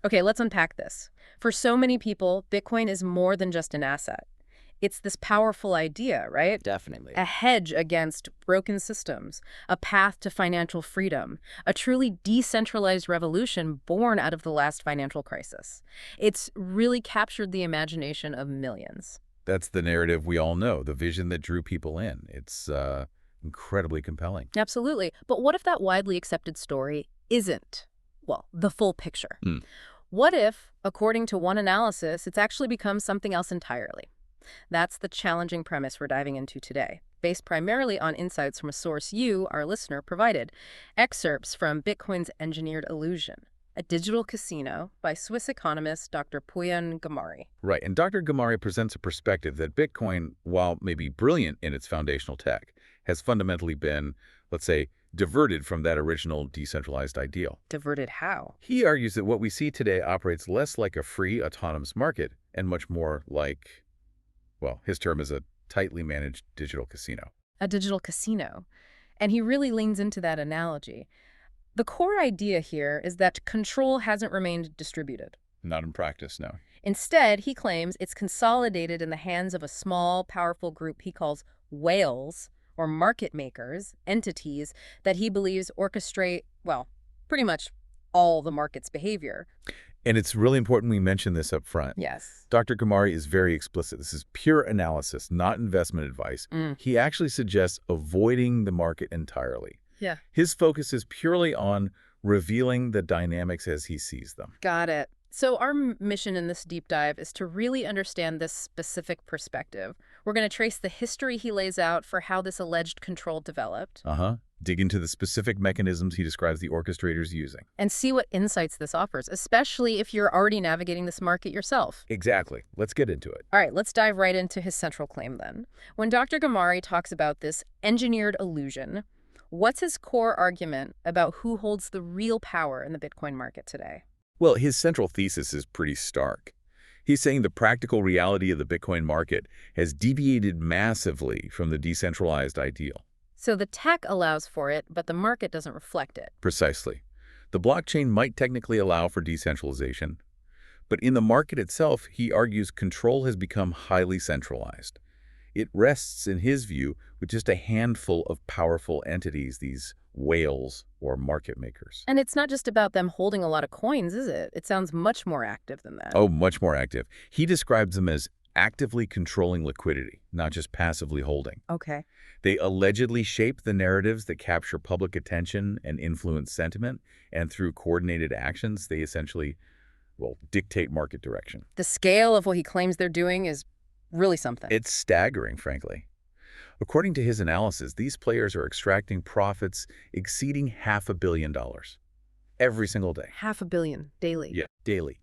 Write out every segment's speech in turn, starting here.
Okay, let's unpack this. For so many people, Bitcoin is more than just an asset. It's this powerful idea, right? Definitely. A hedge against broken systems, a path to financial freedom, a truly decentralized revolution born out of the last financial crisis. It's really captured the imagination of millions. That's the narrative we all know, the vision that drew people in. It's incredibly compelling. Absolutely. But what if that widely accepted story isn't, well, the full picture? Hmm. What if, according to one analysis, it's actually become something else entirely? That's the challenging premise we're diving into today, based primarily on insights from a source you, our listener, provided. Excerpts from Bitcoin's Engineered Illusion, a digital casino by Swiss economist Dr. Pooyan Ghamari. Right, and Dr. Ghamari presents a perspective that Bitcoin, while maybe brilliant in its foundational tech, has fundamentally been, let's say, diverted from that original decentralized ideal. Diverted how? He argues that what we see today operates less like a free, autonomous market and much more like, well, his term is a tightly managed digital casino. A digital casino. And he really leans into that analogy. The core idea here is that control hasn't remained distributed. Not in practice, no. Instead, he claims it's consolidated in the hands of a small, powerful group he calls whales, or market makers, entities that he believes orchestrate, well, pretty much all the market's behavior. And it's really important we mention this up front. Yes. Dr. Ghamari is very explicit. This is pure analysis, not investment advice. He actually suggests avoiding the market entirely. Yeah. His focus is purely on revealing the dynamics as he sees them. Got it. So our mission in this deep dive is to really understand this specific perspective. We're going to trace the history he lays out for how this alleged control developed. Dig into the specific mechanisms he describes the orchestrators using. And see what insights this offers, especially if you're already navigating this market yourself. Exactly. Let's get into it. All right, let's dive right into his central claim then. When Dr. Ghamari talks about this engineered illusion, what's his core argument about who holds the real power in the Bitcoin market today? Well, his central thesis is pretty stark. He's saying the practical reality of the Bitcoin market has deviated massively from the decentralized ideal. So the tech allows for it, but the market doesn't reflect it. Precisely. The blockchain might technically allow for decentralization, but in the market itself, he argues control has become highly centralized. It rests, in his view, with just a handful of powerful entities, these whales or market makers. And it's not just about them holding a lot of coins, is it? It sounds much more active than that. Oh, much more active. He describes them as actively controlling liquidity, not just passively holding. Okay. They allegedly shape the narratives that capture public attention and influence sentiment, and through coordinated actions, they essentially, well, dictate market direction. The scale of what he claims they're doing is really something. It's staggering, frankly. According to his analysis, these players are extracting profits exceeding $500 million every single day. $500 million daily. Yeah, daily.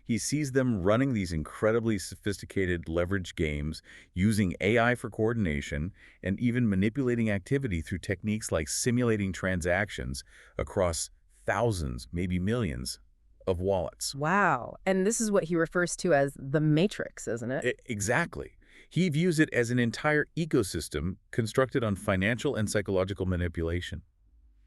He sees them running these incredibly sophisticated leverage games, using AI for coordination, and even manipulating activity through techniques like simulating transactions across thousands, maybe millions, of wallets. Wow. And this is what he refers to as the matrix, isn't it? Exactly. He views it as an entire ecosystem constructed on financial and psychological manipulation.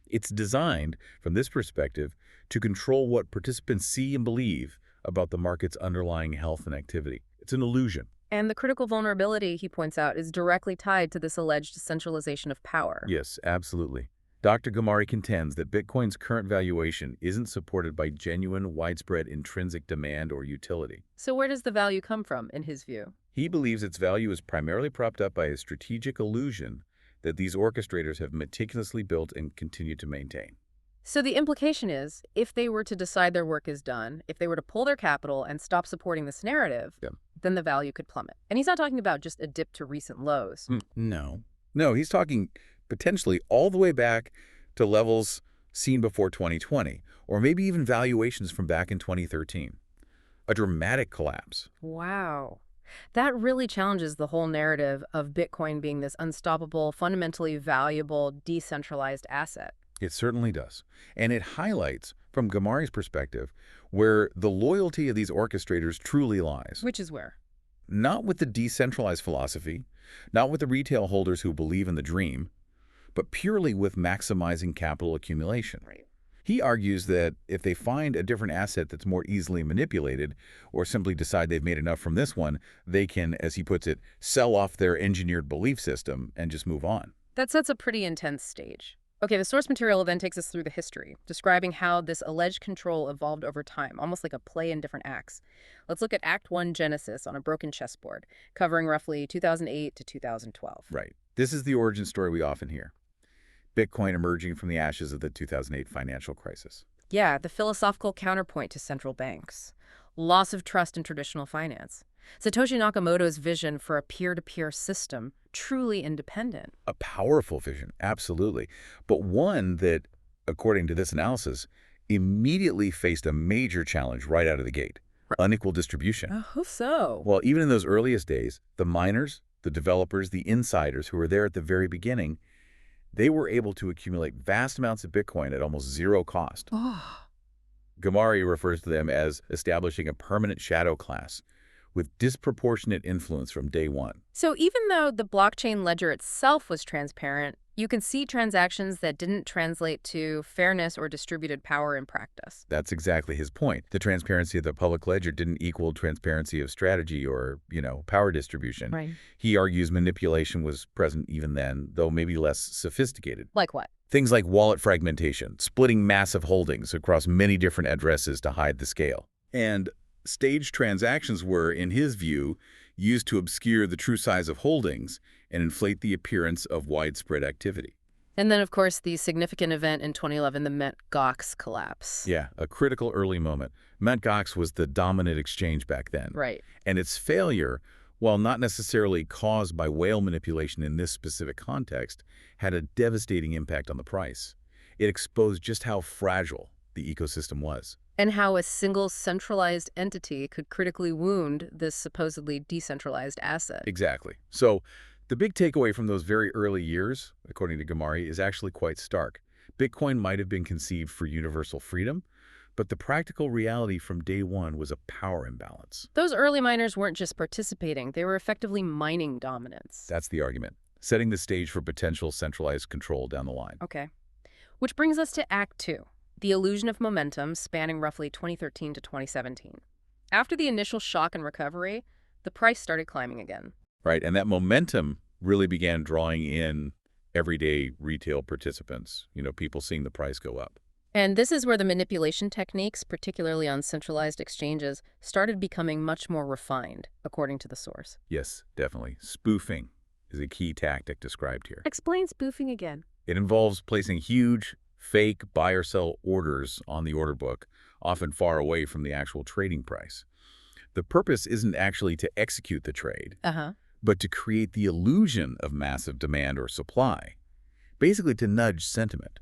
It's designed, from this perspective, to control what participants see and believe about the market's underlying health and activity. It's an illusion. And the critical vulnerability, he points out, is directly tied to this alleged centralization of power. Yes, absolutely. Dr. Ghamari contends that Bitcoin's current valuation isn't supported by genuine, widespread intrinsic demand or utility. So where does the value come from, in his view? He believes its value is primarily propped up by a strategic illusion that these orchestrators have meticulously built and continue to maintain. So the implication is, if they were to decide their work is done, if they were to pull their capital and stop supporting this narrative, then the value could plummet. And he's not talking about just a dip to recent lows. No. No, he's talking potentially all the way back to levels seen before 2020, or maybe even valuations from back in 2013. A dramatic collapse. Wow. That really challenges the whole narrative of Bitcoin being this unstoppable, fundamentally valuable, decentralized asset. It certainly does. And it highlights, from Ghamari's perspective, where the loyalty of these orchestrators truly lies. Which is where? Not with the decentralized philosophy, not with the retail holders who believe in the dream, but purely with maximizing capital accumulation. Right. He argues that if they find a different asset that's more easily manipulated, or simply decide they've made enough from this one, they can, as he puts it, sell off their engineered belief system and just move on. That sets a pretty intense stage. Okay, the source material then takes us through the history, describing how this alleged control evolved over time, almost like a play in different acts. Let's look at Act 1 Genesis on a broken chessboard, covering roughly 2008 to 2012. Right. This is the origin story we often hear. Bitcoin emerging from the ashes of the 2008 financial crisis. Yeah, the philosophical counterpoint to central banks. Loss of trust in traditional finance. Satoshi Nakamoto's vision for a peer-to-peer system, truly independent. A powerful vision, absolutely. But one that, according to this analysis, immediately faced a major challenge right out of the gate. Unequal distribution. How so? Well, even in those earliest days, the miners, the developers, the insiders who were there at the very beginning, they were able to accumulate vast amounts of Bitcoin at almost zero cost. Oh. Ghamari refers to them as establishing a permanent shadow class with disproportionate influence from day one. So even though the blockchain ledger itself was transparent, you can see transactions that didn't translate to fairness or distributed power in practice. That's exactly his point. The transparency of the public ledger didn't equal transparency of strategy or, power distribution. Right. He argues manipulation was present even then, though maybe less sophisticated. Like what? Things like wallet fragmentation, splitting massive holdings across many different addresses to hide the scale. And staged transactions were, in his view, used to obscure the true size of holdings and inflate the appearance of widespread activity. And then, of course, the significant event in 2011, the Mt. Gox collapse. Yeah, a critical early moment. Mt. Gox was the dominant exchange back then. Right. And its failure, while not necessarily caused by whale manipulation in this specific context, had a devastating impact on the price. It exposed just how fragile the ecosystem was. And how a single centralized entity could critically wound this supposedly decentralized asset. Exactly. So the big takeaway from those very early years, according to Ghamari, is actually quite stark. Bitcoin might have been conceived for universal freedom, but the practical reality from day one was a power imbalance. Those early miners weren't just participating, they were effectively mining dominance. That's the argument, setting the stage for potential centralized control down the line. Okay. Which brings us to Act 2, the illusion of momentum spanning roughly 2013 to 2017. After the initial shock and recovery, the price started climbing again. Right, and that momentum really began drawing in everyday retail participants, people seeing the price go up. And this is where the manipulation techniques, particularly on centralized exchanges, started becoming much more refined, according to the source. Yes, definitely. Spoofing is a key tactic described here. Explain spoofing again. It involves placing huge, fake buy or sell orders on the order book, often far away from the actual trading price. The purpose isn't actually to execute the trade, but to create the illusion of massive demand or supply, basically to nudge sentiment.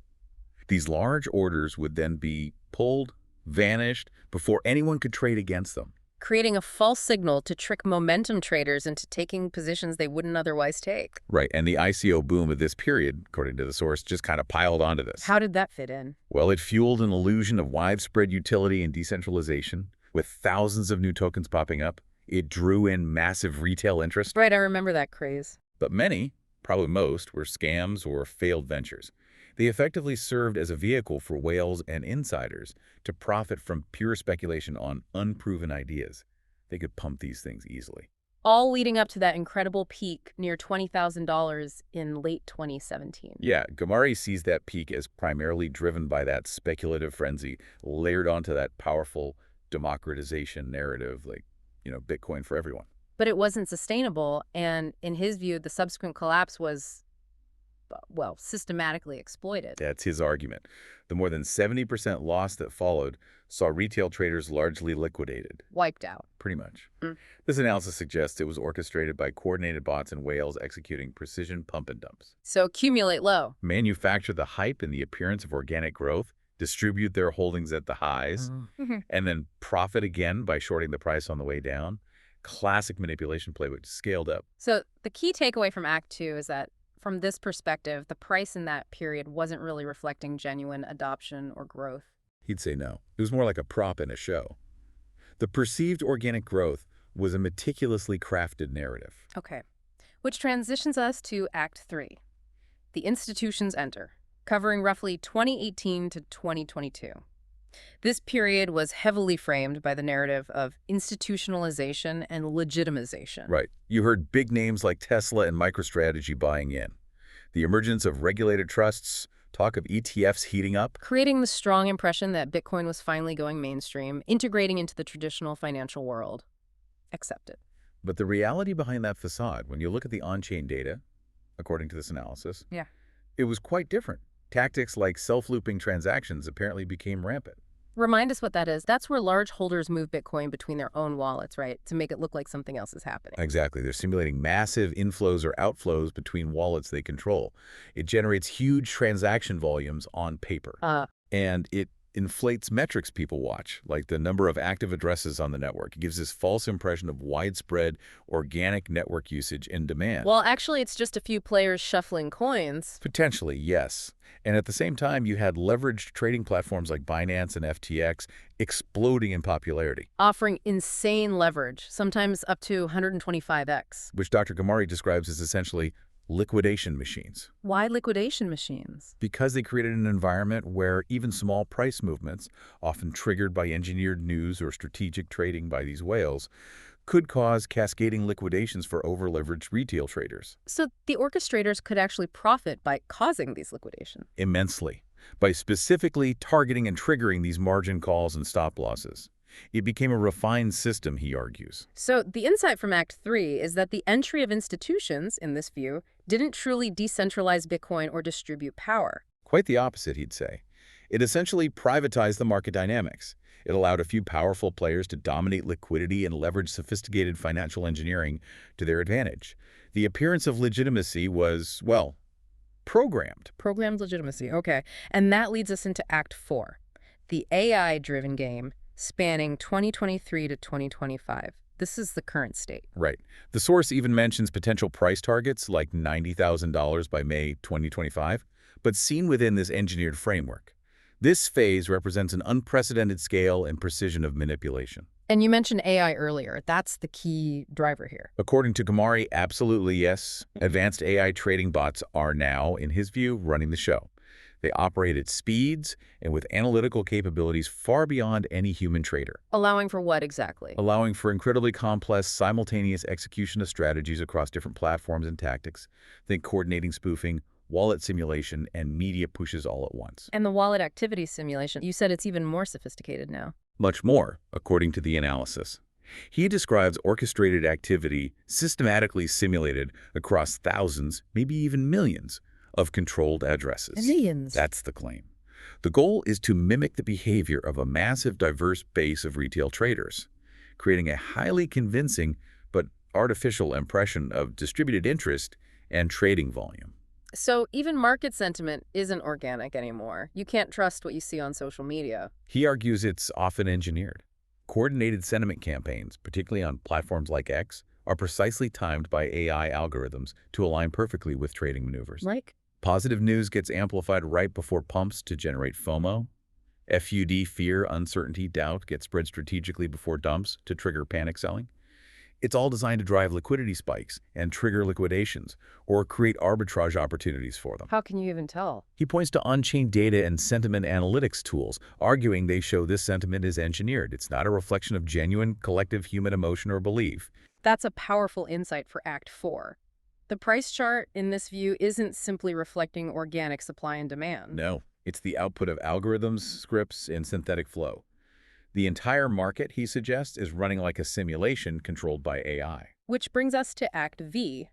These large orders would then be pulled, vanished, before anyone could trade against them. Creating a false signal to trick momentum traders into taking positions they wouldn't otherwise take. Right, and the ICO boom of this period, according to the source, just kind of piled onto this. How did that fit in? Well, it fueled an illusion of widespread utility and decentralization, with thousands of new tokens popping up. It drew in massive retail interest. Right, I remember that craze. But many, probably most, were scams or failed ventures. They effectively served as a vehicle for whales and insiders to profit from pure speculation on unproven ideas. They could pump these things easily. All leading up to that incredible peak near $20,000 in late 2017. Yeah, Ghamari sees that peak as primarily driven by that speculative frenzy layered onto that powerful democratization narrative, like, Bitcoin for everyone. But it wasn't sustainable, and in his view, the subsequent collapse was, well, systematically exploited. That's his argument. The more than 70% loss that followed saw retail traders largely liquidated. Wiped out. Pretty much. This analysis suggests it was orchestrated by coordinated bots and whales executing precision pump and dumps. So accumulate low. Manufacture the hype and the appearance of organic growth, distribute their holdings at the highs, and then profit again by shorting the price on the way down. Classic manipulation playbook scaled up. So the key takeaway from Act 2 is that from this perspective, the price in that period wasn't really reflecting genuine adoption or growth. He'd say no. It was more like a prop in a show. The perceived organic growth was a meticulously crafted narrative. Okay. Which transitions us to Act 3. The institutions enter. covering roughly 2018 to 2022. This period was heavily framed by the narrative of institutionalization and legitimization. Right. You heard big names like Tesla and MicroStrategy buying in. The emergence of regulated trusts, talk of ETFs heating up. Creating the strong impression that Bitcoin was finally going mainstream, integrating into the traditional financial world. Accepted. But the reality behind that facade, when you look at the on-chain data, according to this analysis, Yeah. it was quite different. Tactics like self-looping transactions apparently became rampant. Remind us what that is. That's where large holders move Bitcoin between their own wallets, right? To make it look like something else is happening. Exactly. They're simulating massive inflows or outflows between wallets they control. It generates huge transaction volumes on paper. And it inflates metrics people watch, like the number of active addresses on the network. It gives this false impression of widespread organic network usage and demand. Well, actually, it's just a few players shuffling coins. Potentially, yes. And at the same time, you had leveraged trading platforms like Binance and FTX exploding in popularity, Offering insane leverage, sometimes up to 125x. which Dr. Ghamari describes as essentially liquidation machines, Why liquidation machines? because they created an environment where even small price movements, often triggered by engineered news or strategic trading by these whales, could cause cascading liquidations for over-leveraged retail traders. So the orchestrators could actually profit by causing these liquidations. Immensely, by specifically targeting and triggering these margin calls and stop losses. It became a refined system, he argues. So the insight from Act 3 is that the entry of institutions, in this view, didn't truly decentralize Bitcoin or distribute power. Quite the opposite, he'd say. It essentially privatized the market dynamics. It allowed a few powerful players to dominate liquidity and leverage sophisticated financial engineering to their advantage. The appearance of legitimacy was, well, programmed. Programmed legitimacy, okay. And that leads us into Act 4, the AI-driven game spanning 2023 to 2025. This is the current state. Right. The source even mentions potential price targets like $90,000 by May 2025, but seen within this engineered framework. This phase represents an unprecedented scale and precision of manipulation. And you mentioned AI earlier. That's the key driver here. According to Ghamari, absolutely yes. Advanced AI trading bots are now, in his view, running the show. They operate at speeds and with analytical capabilities far beyond any human trader. Allowing for what exactly? Allowing for incredibly complex, simultaneous execution of strategies across different platforms and tactics. Think coordinating spoofing, wallet simulation, and media pushes all at once. And the wallet activity simulation, you said it's even more sophisticated now. Much more, according to the analysis. He describes orchestrated activity systematically simulated across thousands, maybe even millions, of controlled addresses. Millions. That's the claim. The goal is to mimic the behavior of a massive, diverse base of retail traders, creating a highly convincing but artificial impression of distributed interest and trading volume. So even market sentiment isn't organic anymore. You can't trust what you see on social media. He argues it's often engineered. Coordinated sentiment campaigns, particularly on platforms like X, are precisely timed by AI algorithms to align perfectly with trading maneuvers. Like? Positive news gets amplified right before pumps to generate FOMO. FUD, fear, uncertainty, doubt, get spread strategically before dumps to trigger panic selling. It's all designed to drive liquidity spikes and trigger liquidations or create arbitrage opportunities for them. How can you even tell? He points to on-chain data and sentiment analytics tools, arguing they show this sentiment is engineered. It's not a reflection of genuine collective human emotion or belief. That's a powerful insight for Act 4. The price chart, in this view, isn't simply reflecting organic supply and demand. No, it's the output of algorithms, scripts, and synthetic flow. The entire market, he suggests, is running like a simulation controlled by AI. Which brings us to Act V.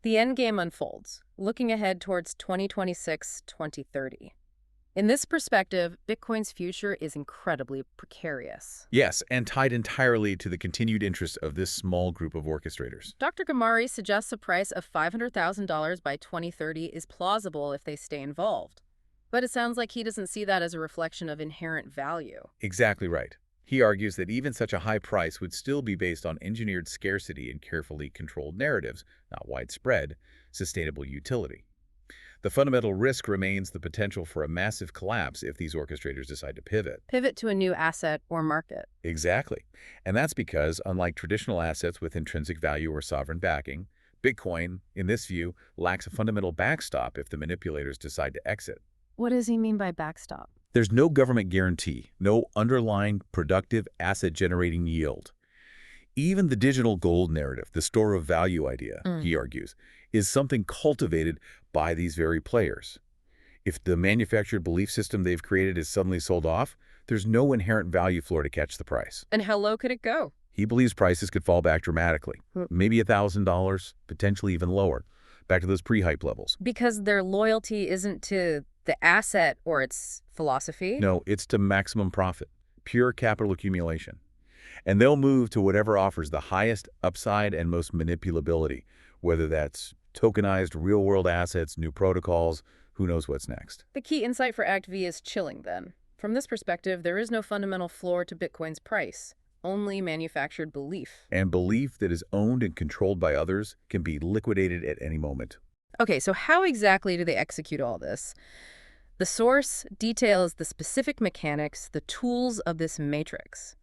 The endgame unfolds, looking ahead towards 2026-2030. In this perspective, Bitcoin's future is incredibly precarious. Yes, and tied entirely to the continued interest of this small group of orchestrators. Dr. Ghamari suggests a price of $500,000 by 2030 is plausible if they stay involved. But it sounds like he doesn't see that as a reflection of inherent value. Exactly right. He argues that even such a high price would still be based on engineered scarcity and carefully controlled narratives, not widespread, sustainable utility. The fundamental risk remains the potential for a massive collapse if these orchestrators decide to pivot. Pivot to a new asset or market. Exactly. And that's because, unlike traditional assets with intrinsic value or sovereign backing, Bitcoin, in this view, lacks a fundamental backstop if the manipulators decide to exit. What does he mean by backstop? There's no government guarantee, no underlying productive asset-generating yield. Even the digital gold narrative, the store of value idea, Mm. he argues, is something cultivated by these very players. If the manufactured belief system they've created is suddenly sold off, there's no inherent value floor to catch the price. And how low could it go? He believes prices could fall back dramatically, maybe $1,000, potentially even lower, back to those pre-hype levels. Because their loyalty isn't to the asset or its philosophy? No, it's to maximum profit, pure capital accumulation. And they'll move to whatever offers the highest upside and most manipulability, whether that's tokenized real-world assets, new protocols, who knows what's next. The key insight for Act V is chilling, then. From this perspective, there is no fundamental floor to Bitcoin's price, only manufactured belief. And belief that is owned and controlled by others can be liquidated at any moment. Okay, so how exactly do they execute all this? The source details the specific mechanics, the tools of this matrix.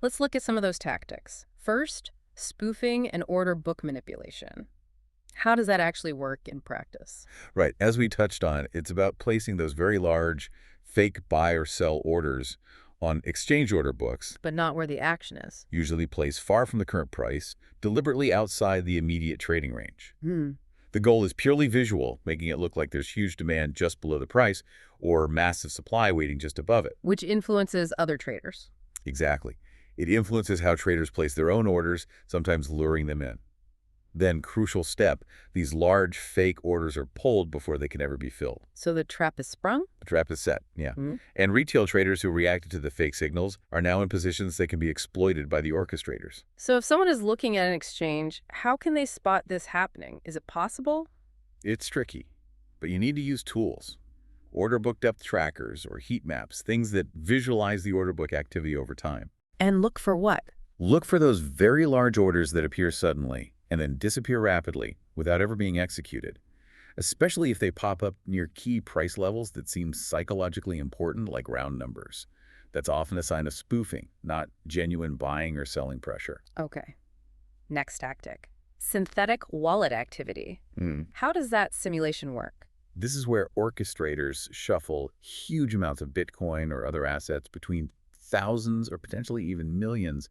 Let's look at some of those tactics. First, spoofing and order book manipulation. How does that actually work in practice? Right, as we touched on, it's about placing those very large fake buy or sell orders on exchange order books, But not where the action is. usually placed far from the current price, deliberately outside the immediate trading range. Hmm. The goal is purely visual, making it look like there's huge demand just below the price or massive supply waiting just above it. Which influences other traders. Exactly. It influences how traders place their own orders, sometimes luring them in. Then, crucial step, these large fake orders are pulled before they can ever be filled. So the trap is sprung? The trap is set, yeah. Hmm. And retail traders who reacted to the fake signals are now in positions that can be exploited by the orchestrators. So if someone is looking at an exchange, how can they spot this happening? Is it possible? It's tricky, but you need to use tools. Order book depth trackers or heat maps, things that visualize the order book activity over time. And look for what? Look for those very large orders that appear suddenly and then disappear rapidly without ever being executed, especially if they pop up near key price levels that seem psychologically important, like round numbers. That's often a sign of spoofing, not genuine buying or selling pressure. Okay. Next tactic. Synthetic wallet activity. How does that simulation work? This is where orchestrators shuffle huge amounts of Bitcoin or other assets between thousands or potentially even millions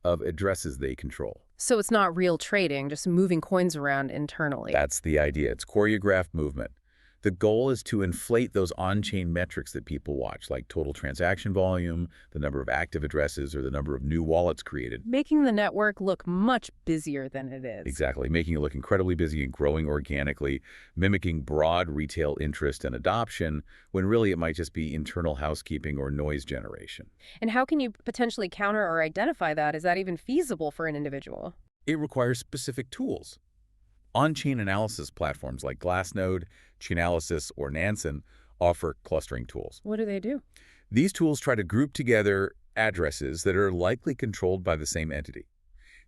of addresses they control. So it's not real trading, just moving coins around internally. That's the idea. It's choreographed movement. The goal is to inflate those on-chain metrics that people watch, like total transaction volume, the number of active addresses, or the number of new wallets created. Making the network look much busier than it is. Exactly, making it look incredibly busy and growing organically, mimicking broad retail interest and adoption, when really it might just be internal housekeeping or noise generation. And how can you potentially counter or identify that? Is that even feasible for an individual? It requires specific tools. On-chain analysis platforms like Glassnode, Chainalysis, or Nansen offer clustering tools. What do they do? These tools try to group together addresses that are likely controlled by the same entity.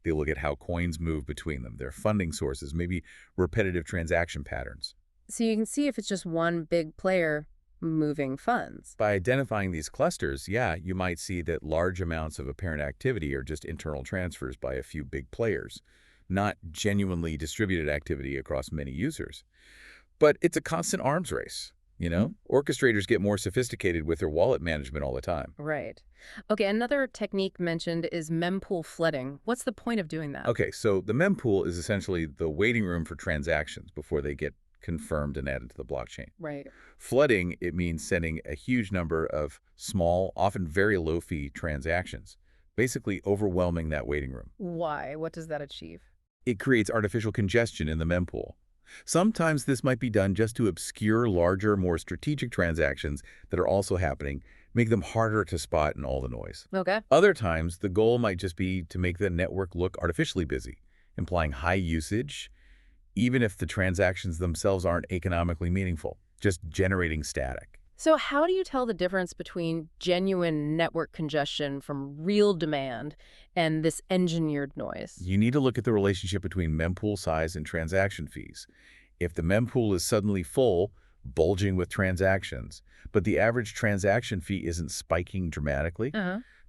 They look at how coins move between them, their funding sources, maybe repetitive transaction patterns. So you can see if it's just one big player moving funds. By identifying these clusters, yeah, you might see that large amounts of apparent activity are just internal transfers by a few big players, not genuinely distributed activity across many users. But it's a constant arms race, you know? Orchestrators get more sophisticated with their wallet management all the time. Right. Okay, another technique mentioned is mempool flooding. What's the point of doing that? Okay, so the mempool is essentially the waiting room for transactions before they get confirmed and added to the blockchain. Right. Flooding, it means sending a huge number of small, often very low-fee transactions, basically overwhelming that waiting room. Why? What does that achieve? It creates artificial congestion in the mempool. Sometimes this might be done just to obscure larger, more strategic transactions that are also happening, make them harder to spot in all the noise. Okay. Other times, the goal might just be to make the network look artificially busy, implying high usage, even if the transactions themselves aren't economically meaningful, just generating static. So how do you tell the difference between genuine network congestion from real demand and this engineered noise? You need to look at the relationship between mempool size and transaction fees. If the mempool is suddenly full, bulging with transactions, but the average transaction fee isn't spiking dramatically,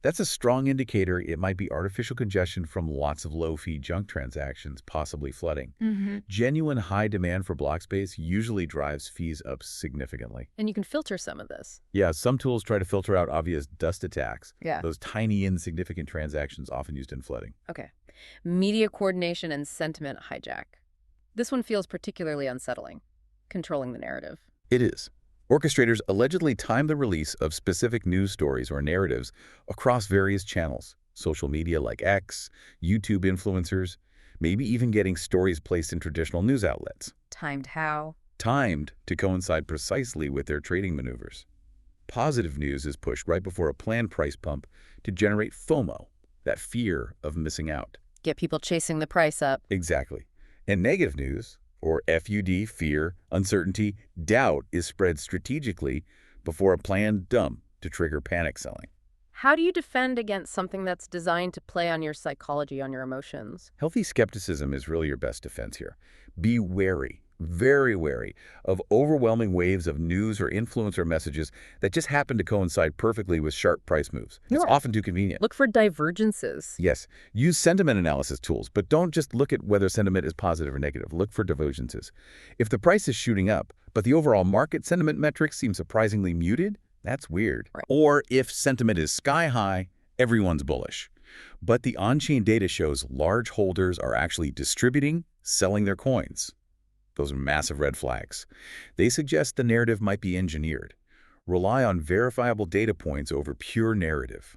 That's a strong indicator it might be artificial congestion from lots of low-fee junk transactions, possibly flooding. Mm-hmm. Genuine high demand for block space usually drives fees up significantly. And you can filter some of this. Yeah, some tools try to filter out obvious dust attacks, Yeah. those tiny insignificant transactions often used in flooding. Okay. Media coordination and sentiment hijack. This one feels particularly unsettling, controlling the narrative. It is. Orchestrators allegedly time the release of specific news stories or narratives across various channels, social media like X, YouTube influencers, maybe even getting stories placed in traditional news outlets, Timed how? timed to coincide precisely with their trading maneuvers. Positive news is pushed right before a planned price pump to generate FOMO, that fear of missing out. Get people chasing the price up. Exactly. And negative news, or FUD, fear, uncertainty, doubt, is spread strategically before a planned dump to trigger panic selling. How do you defend against something that's designed to play on your psychology, on your emotions? Healthy skepticism is really your best defense here. Be wary, very wary, of overwhelming waves of news or influencer messages that just happen to coincide perfectly with sharp price moves. It's Sure. often too convenient. Look for divergences. Yes, use sentiment analysis tools, but don't just look at whether sentiment is positive or negative. Look for divergences. If the price is shooting up, but the overall market sentiment metrics seem surprisingly muted, that's weird. Right. Or if sentiment is sky high, everyone's bullish. But the on-chain data shows large holders are actually distributing, selling their coins. Those are massive red flags. They suggest the narrative might be engineered. Rely on verifiable data points over pure narrative.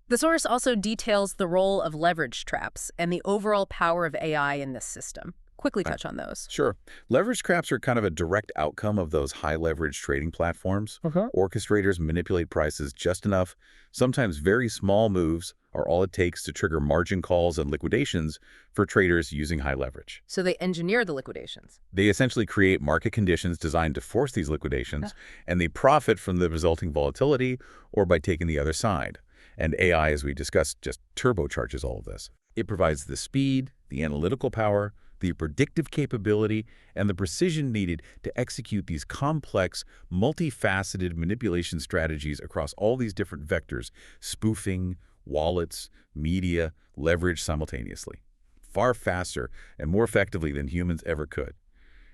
The source also details the role of leverage traps and the overall power of AI in this system. Quickly touch on those. Sure. Leverage traps are kind of a direct outcome of those high-leverage trading platforms. Orchestrators manipulate prices just enough. Sometimes very small moves are all it takes to trigger margin calls and liquidations for traders using high leverage. So they engineer the liquidations. They essentially create market conditions designed to force these liquidations, and they profit from the resulting volatility or by taking the other side. And AI, as we discussed, just turbocharges all of this. It provides the speed, the analytical power, the predictive capability, and the precision needed to execute these complex, multifaceted manipulation strategies across all these different vectors, spoofing, wallets, media, leverage simultaneously, far faster and more effectively than humans ever could.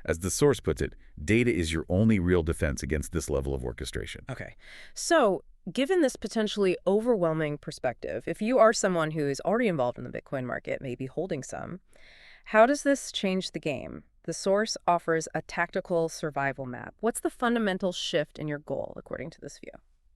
As the source puts it, data is your only real defense against this level of orchestration. Okay. So, given this potentially overwhelming perspective, if you are someone who is already involved in the Bitcoin market, maybe holding some, how does this change the game? The source offers a tactical survival map. What's the fundamental shift in your goal, according to this view?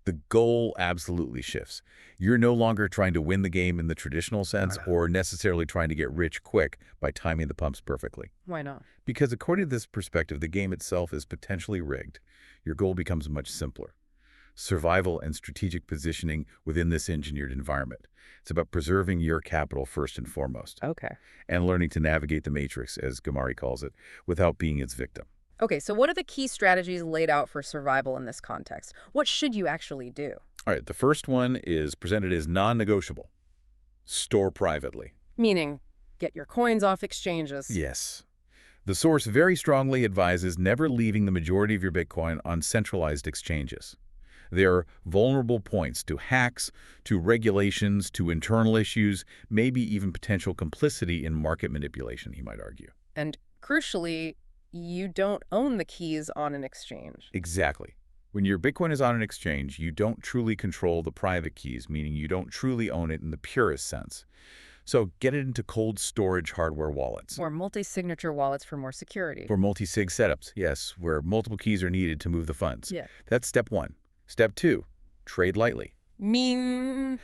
The goal absolutely shifts. You're no longer trying to win the game in the traditional sense or necessarily trying to get rich quick by timing the pumps perfectly. Why not? Because according to this perspective, the game itself is potentially rigged. Your goal becomes much simpler. Survival and strategic positioning within this engineered environment. It's about preserving your capital first and foremost, Okay. and learning to navigate the matrix, as Ghamari calls it, without being its victim. Okay, so what are the key strategies laid out for survival in this context? What should you actually do? All right, the first one is presented as non-negotiable. Store privately. Meaning, get your coins off exchanges. Yes. The source very strongly advises never leaving the majority of your Bitcoin on centralized exchanges. There are vulnerable points to hacks, to regulations, to internal issues, maybe even potential complicity in market manipulation, he might argue. And crucially, you don't own the keys on an exchange. Exactly. When your Bitcoin is on an exchange, you don't truly control the private keys, meaning you don't truly own it in the purest sense. So get it into cold storage hardware wallets. Or multi-signature wallets for more security. For multi-sig setups, yes, where multiple keys are needed to move the funds. Yeah. That's step one. Step two, trade lightly.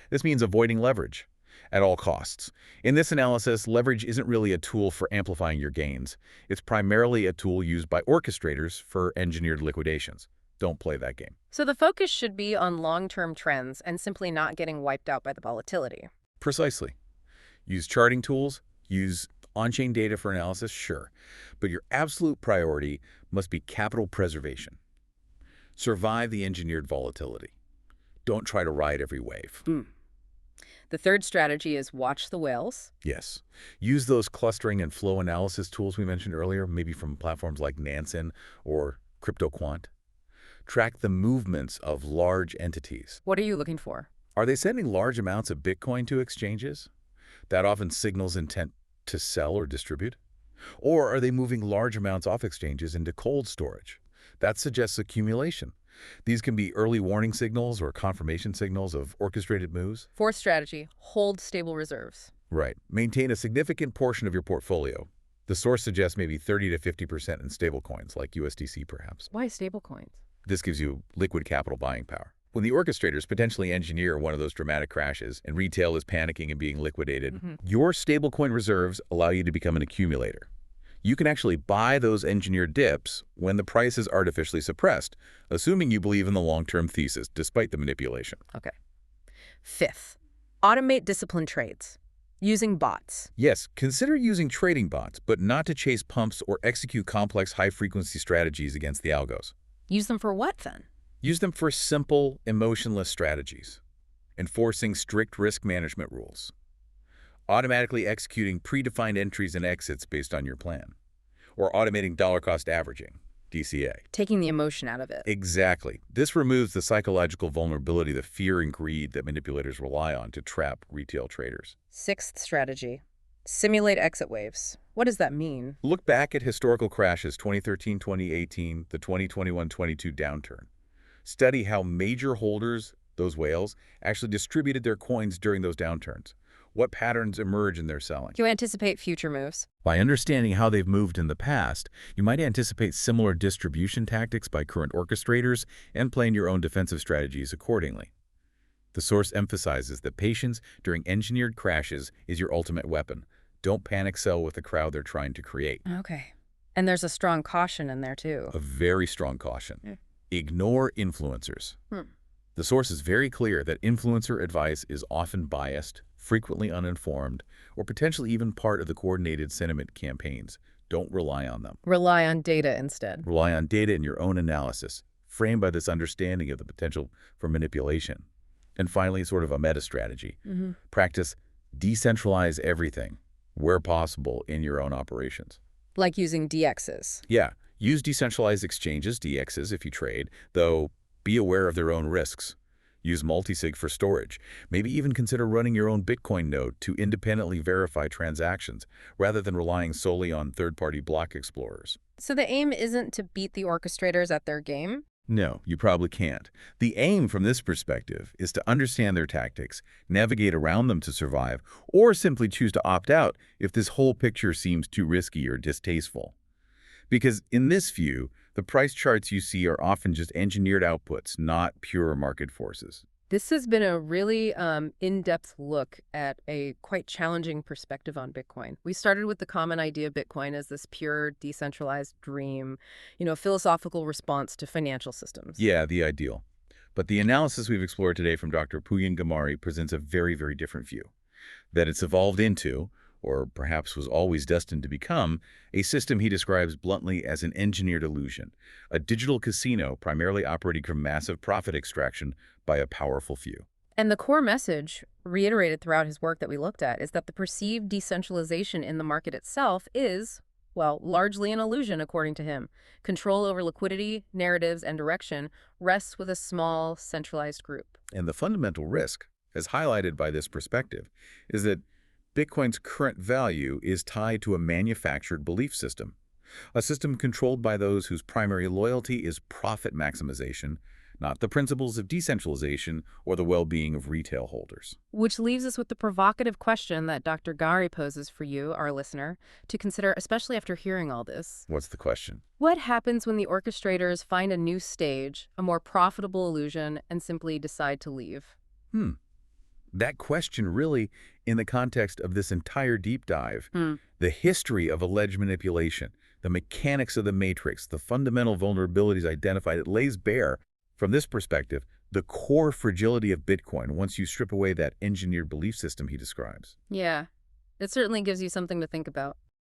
This means avoiding leverage at all costs. In this analysis, leverage isn't really a tool for amplifying your gains. It's primarily a tool used by orchestrators for engineered liquidations. Don't play that game. So the focus should be on long-term trends and simply not getting wiped out by the volatility. Precisely. Use charting tools, use on-chain data for analysis, sure. But your absolute priority must be capital preservation. Survive the engineered volatility. Don't try to ride every wave. The third strategy is watch the whales. Yes. Use those clustering and flow analysis tools we mentioned earlier, maybe from platforms like Nansen or CryptoQuant. Track the movements of large entities. What are you looking for? Are they sending large amounts of Bitcoin to exchanges? That often signals intent to sell or distribute. Or are they moving large amounts off exchanges into cold storage? That suggests accumulation. These can be early warning signals or confirmation signals of orchestrated moves. Fourth strategy, hold stable reserves. Right. Maintain a significant portion of your portfolio. The source suggests maybe 30 to 50% in stablecoins, like USDC perhaps. Why stablecoins? This gives you liquid capital buying power. When the orchestrators potentially engineer one of those dramatic crashes and retail is panicking and being liquidated, your stablecoin reserves allow you to become an accumulator. You can actually buy those engineered dips when the price is artificially suppressed, assuming you believe in the long-term thesis, despite the manipulation. Okay. Fifth, automate disciplined trades using bots. Yes, consider using trading bots, but not to chase pumps or execute complex high-frequency strategies against the algos. Use them for what, then? Use them for simple, emotionless strategies, enforcing strict risk management rules, automatically executing predefined entries and exits based on your plan, or automating dollar-cost averaging, DCA. Taking the emotion out of it. Exactly. This removes the psychological vulnerability, the fear and greed that manipulators rely on to trap retail traders. Sixth strategy, simulate exit waves. What does that mean? Look back at historical crashes, 2013, 2018, the 2021-22 downturn. Study how major holders, those whales, actually distributed their coins during those downturns. What patterns emerge in their selling? You anticipate future moves. By understanding how they've moved in the past, you might anticipate similar distribution tactics by current orchestrators and plan your own defensive strategies accordingly. The source emphasizes that patience during engineered crashes is your ultimate weapon. Don't panic sell with the crowd they're trying to create. Okay. And there's a strong caution in there, too. A very strong caution. Ignore influencers. The source is very clear that influencer advice is often biased, frequently uninformed, or potentially even part of the coordinated sentiment campaigns. Don't rely on them. Rely on data instead. Rely on data in your own analysis, framed by this understanding of the potential for manipulation. And finally, sort of a meta strategy. Practice decentralize everything, where possible, in your own operations. Like using DXs. Yeah. Use decentralized exchanges, DXs, if you trade, though be aware of their own risks. Use multisig for storage. Maybe even consider running your own Bitcoin node to independently verify transactions, rather than relying solely on third-party block explorers. So the aim isn't to beat the orchestrators at their game? No, you probably can't. The aim from this perspective is to understand their tactics, navigate around them to survive, or simply choose to opt out if this whole picture seems too risky or distasteful. Because in this view, the price charts you see are often just engineered outputs, not pure market forces. This has been a really in-depth look at a quite challenging perspective on Bitcoin. We started with the common idea of Bitcoin as this pure, decentralized dream, a philosophical response to financial systems. Yeah, the ideal. But the analysis we've explored today from Dr. Pooyan Ghamari presents a very, very different view. That it's evolved into, or perhaps was always destined to become, a system he describes bluntly as an engineered illusion, a digital casino primarily operating from massive profit extraction by a powerful few. And the core message, reiterated throughout his work that we looked at, is that the perceived decentralization in the market itself is, well, largely an illusion, according to him. Control over liquidity, narratives, and direction rests with a small, centralized group. And the fundamental risk, as highlighted by this perspective, is that Bitcoin's current value is tied to a manufactured belief system, a system controlled by those whose primary loyalty is profit maximization, not the principles of decentralization or the well-being of retail holders. Which leaves us with the provocative question that Dr. Ghamari poses for you, our listener, to consider, especially after hearing all this. What's the question? What happens when the orchestrators find a new stage, a more profitable illusion, and simply decide to leave? That question really, in the context of this entire deep dive, the history of alleged manipulation, the mechanics of the matrix, the fundamental vulnerabilities identified, it lays bare, from this perspective, the core fragility of Bitcoin once you strip away that engineered belief system he describes. Yeah, it certainly gives you something to think about.